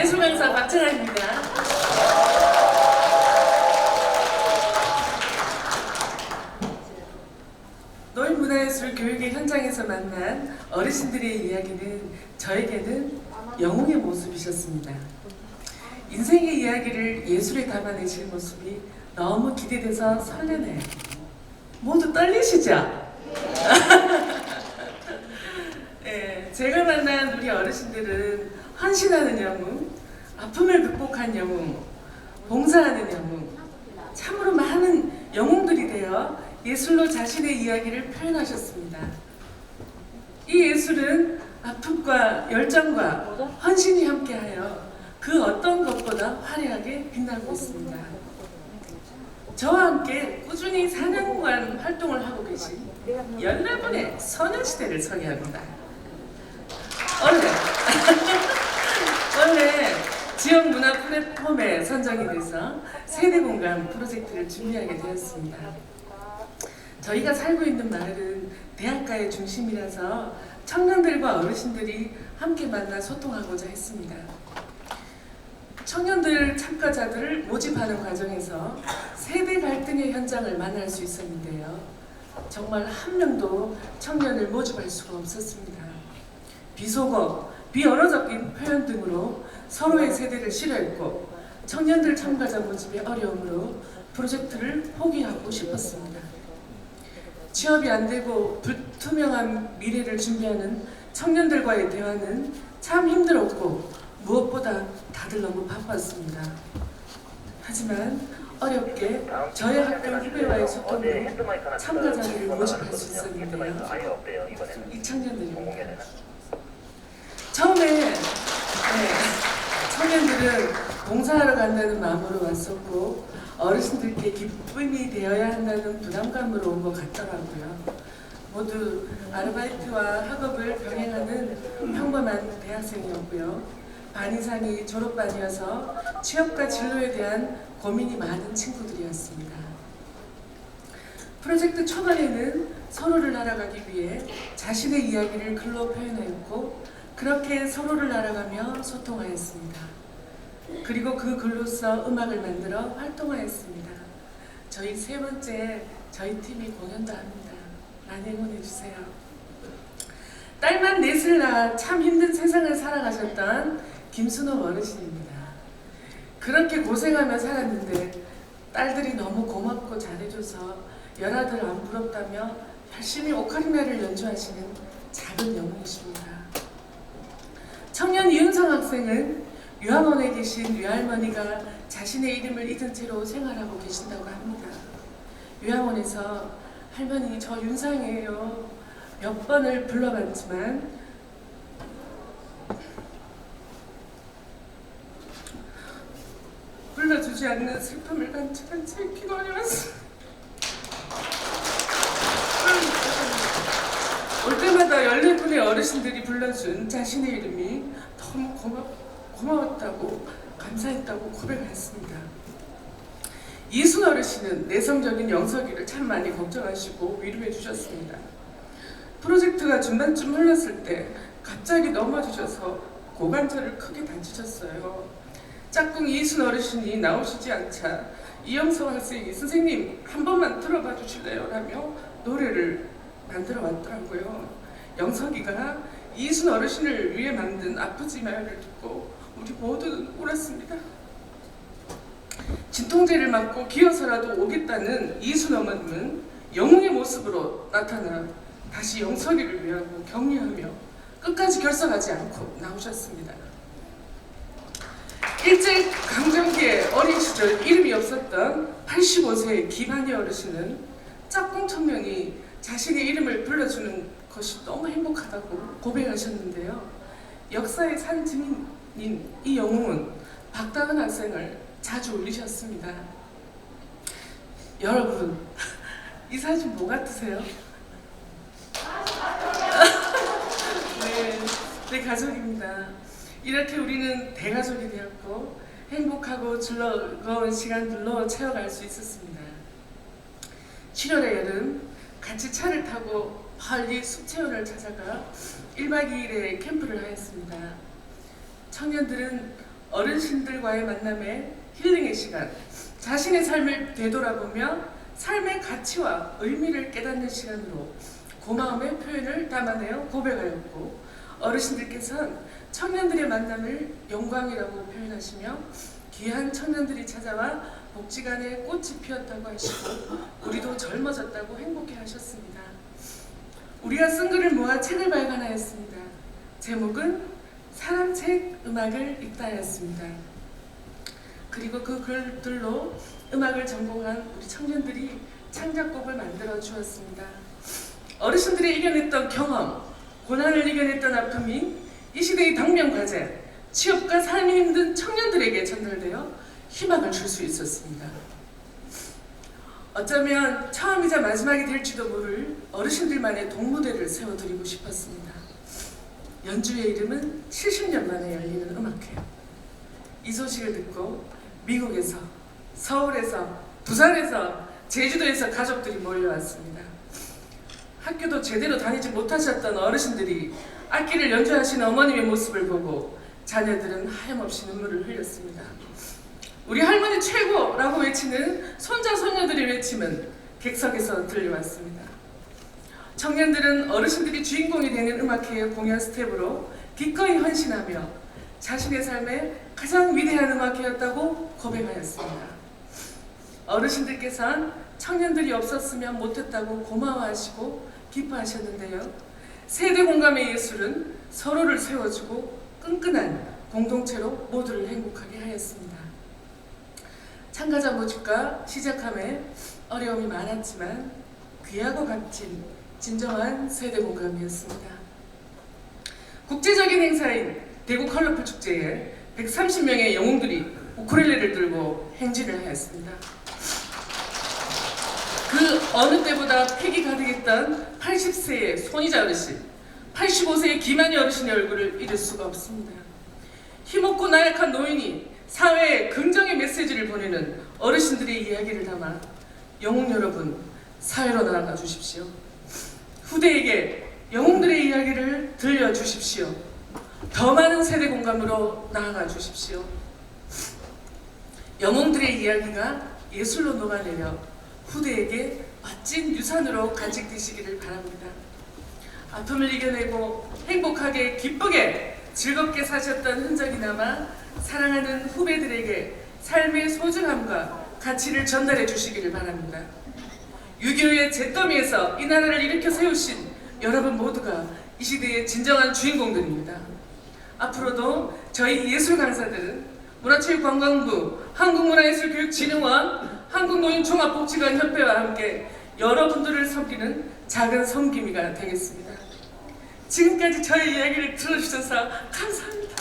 예술 강사 박정아입니다. 노인문화예술 교육의 현장에서 만난 어르신들의 이야기는 저에게는 영웅의 모습이셨습니다. 인생의 이야기를 예술에 담아내실 모습이 너무 기대돼서 설레네요. 모두 떨리시죠? 네, 제가 만난 우리 어르신들은 헌신하는 영웅, 아픔을 극복한 영웅, 봉사하는 영웅, 참으로 많은 영웅들이 되어 예술로 자신의 이야기를 표현하셨습니다. 이 예술은 아픔과 열정과 헌신이 함께하여 그 어떤 것보다 화려하게 빛나고 있습니다. 저와 함께 꾸준히 4년간 활동을 하고 계신 14분의 소녀시대를 소개합니다. 원래 지역 문화 플랫폼에 선정이 돼서 세대공감 프로젝트를 준비하게 되었습니다. 저희가 살고 있는 마을은 대학가의 중심이라서 청년들과 어르신들이 함께 만나 소통하고자 했습니다. 청년들 참가자들을 모집하는 과정에서 세대 갈등의 현장을 만날 수 있었는데요. 정말 한 명도 청년을 모집할 수가 없었습니다. 비속어, 비언어적인 표현 등으로 서로의 세대를 싫어했고 청년들 참가자 모집의 어려움으로 프로젝트를 포기하고 싶었습니다. 취업이 안 되고 불투명한 미래를 준비하는 청년들과의 대화는 참 힘들었고 무엇보다 다들 너무 바빴습니다. 하지만 어렵게 저희 학교 후배와의 소통으로 참가자들을 모집할 수 있었는데요. 이 청년들입니다. 처음에 청년들은 봉사하러 간다는 마음으로 왔었고 어르신들께 기쁨이 되어야 한다는 부담감으로 온 것 같더라고요. 모두 아르바이트와 학업을 병행하는 평범한 대학생이었고요. 반 이상이 졸업반이어서 취업과 진로에 대한 고민이 많은 친구들이었습니다. 프로젝트 초반에는 서로를 알아가기 위해 자신의 이야기를 글로 표현하였고 그렇게 서로를 알아가며 소통하였습니다. 그리고 그 글로써 음악을 만들어 활동하였습니다. 저희 세 번째 저희 팀이 공연도 합니다. 많이 응원해주세요. 딸만 넷을 낳아 참 힘든 세상을 살아가셨던 김순옥 어르신입니다. 그렇게 고생하며 살았는데 딸들이 너무 고맙고 잘해줘서 열아들 안 부럽다며 열심히 오카리나를 연주하시는 작은 영웅이십니다. 청년 이은성 학생은 유학원에 계신 외할머니가 자신의 이름을 잊은 채로 생활하고 계신다고 합니다. 요양원에서 할머니 저 윤상이에요 몇 번을 불러봤지만 불러주지 않는 슬픔을 간직한 채 기도하려왔어. 올 때마다 14분의 어르신들이 불러준 자신의 이름이 너무 고마웠다고 감사했다고 고백했습니다. 이순 어르신은 내성적인 영석이를 참 많이 걱정하시고 위로해 주셨습니다. 프로젝트가 중반쯤 흘렀을 때 갑자기 넘어지셔서 고관절을 크게 다치셨어요. 짝꿍 이순 어르신이 나오시지 않자 이영석 학생이 선생님 한 번만 들어봐 주실래요? 라며 노래를 만들어 왔더라고요. 영석이가 이순 어르신을 위해 만든 아프지 마요를 듣고 우리 모두 울었습니다. 진통제를 맞고 기어서라도 오겠다는 이순 어머님은 영웅의 모습으로 나타나 다시 영석이를 위하고 격려하며 끝까지 결석하지 않고 나오셨습니다. 일제 강점기에 어린 시절 이름이 없었던 85세의 김한희 어르신은 짝꿍 청년이 자신의 이름을 불러주는 것이 너무 행복하다고 고백하셨는데요. 역사의 산 증인인 이 영웅은 박다은 학생을 자주 울리셨습니다. 여러분, 이 사진 뭐 같으세요? 네, 내 가족입니다. 이렇게 우리는 대가족이 되었고 행복하고 즐거운 시간들로 채워갈 수 있었습니다. 7월의 여름 같이 차를 타고 멀리 숲체원을 찾아가 1박 2일의 캠프를 하였습니다. 청년들은 어르신들과의 만남의 힐링의 시간, 자신의 삶을 되돌아보며 삶의 가치와 의미를 깨닫는 시간으로 고마움의 표현을 담아내어 고백하였고, 어르신들께서는 청년들의 만남을 영광이라고 표현하시며 귀한 청년들이 찾아와 복지관에 꽃이 피었다고 하시고 우리도 젊어졌다고 행복해 하셨습니다. 우리가 쓴 글을 모아 책을 발간하였습니다. 제목은 사랑책 음악을 읽다였습니다. 그리고 그 글들로 음악을 전공한 우리 청년들이 창작곡을 만들어 주었습니다. 어르신들이 이겨냈던 경험, 고난을 이겨냈던 아픔이 이 시대의 당면 과제, 취업과 삶이 힘든 청년들에게 전달되어 희망을 줄 수 있었습니다. 어쩌면 처음이자 마지막이 될지도 모를 어르신들만의 동무대를 세워드리고 싶었습니다. 연주의 이름은 70년 만에 열리는 음악회. 이 소식을 듣고 미국에서, 서울에서, 부산에서, 제주도에서 가족들이 몰려왔습니다. 학교도 제대로 다니지 못하셨던 어르신들이 악기를 연주하시는 어머님의 모습을 보고 자녀들은 하염없이 눈물을 흘렸습니다. 우리 할머니 최고라고 외치는 손자 손녀들의 외침은 객석에서 들려왔습니다. 청년들은 어르신들이 주인공이 되는 음악회의 공연 스텝으로 기꺼이 헌신하며 자신의 삶에 가장 위대한 음악회였다고 고백하였습니다. 어르신들께서는 청년들이 없었으면 못했다고 고마워하시고 기뻐하셨는데요. 세대 공감의 예술은 서로를 세워주고 끈끈한 공동체로 모두를 행복하게 하였습니다. 참가자 모집과 시작함에 어려움이 많았지만 귀하고 값진 진정한 세대 공감이었습니다. 국제적인 행사인 대구 컬러풀 축제에 130명의 영웅들이 우쿨렐레를 들고 행진을 하였습니다. 그 어느 때보다 패기 가득했던 80세의 손희자 어르신, 85세의 김한희 어르신의 얼굴을 잊을 수가 없습니다. 힘없고 나약한 노인이 사회에 긍정의 메시지를 보내는 어르신들의 이야기를 담아 영웅 여러분, 사회로 나아가 주십시오. 후대에게 영웅들의 이야기를 들려주십시오. 더 많은 세대 공감으로 나아가 주십시오. 영웅들의 이야기가 예술로 녹아내려 후대에게 멋진 유산으로 간직되시기를 바랍니다. 아픔을 이겨내고 행복하게 기쁘게 즐겁게 사셨던 흔적이 남아 사랑하는 후배들에게 삶의 소중함과 가치를 전달해 주시기를 바랍니다. 6.25의 잿더미에서 이 나라를 일으켜 세우신 여러분 모두가 이 시대의 진정한 주인공들입니다. 앞으로도 저희 예술 강사들은 문화체육관광부, 한국문화예술교육진흥원, 한국노인종합복지관협회와 함께 여러분들을 섬기는 작은 섬김이가 되겠습니다. 지금까지 저의 이야기를 들어주셔서 감사합니다.